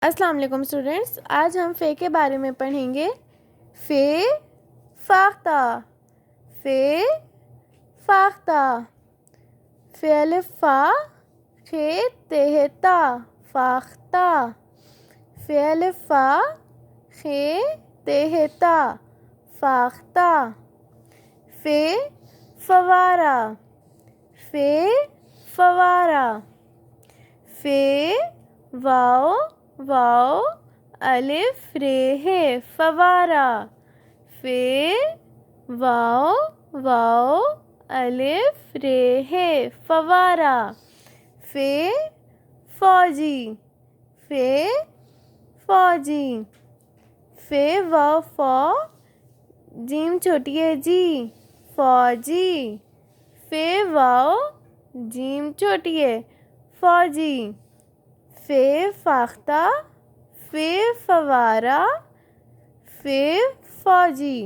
السلام علیکم اسٹوڈینٹس، آج ہم فے کے بارے میں پڑھیں گے۔ فے فاختہ، فے فاختہ، فعل فا خے تہتا فاختہ، فعل فا خے تہتا فاختہ، فے فوارہ، فے فوارہ، فے واو واو الف رے ہے فوارہ، فے واو واو الف رے ہے فوارہ، فے فوجی، فے فوجی، فے واو فو جیم چھوٹی ہے جی فوجی، فے واو جیم چھوٹی ہے فوجی، فے فاختہ، فے فوارہ، فے فوجی۔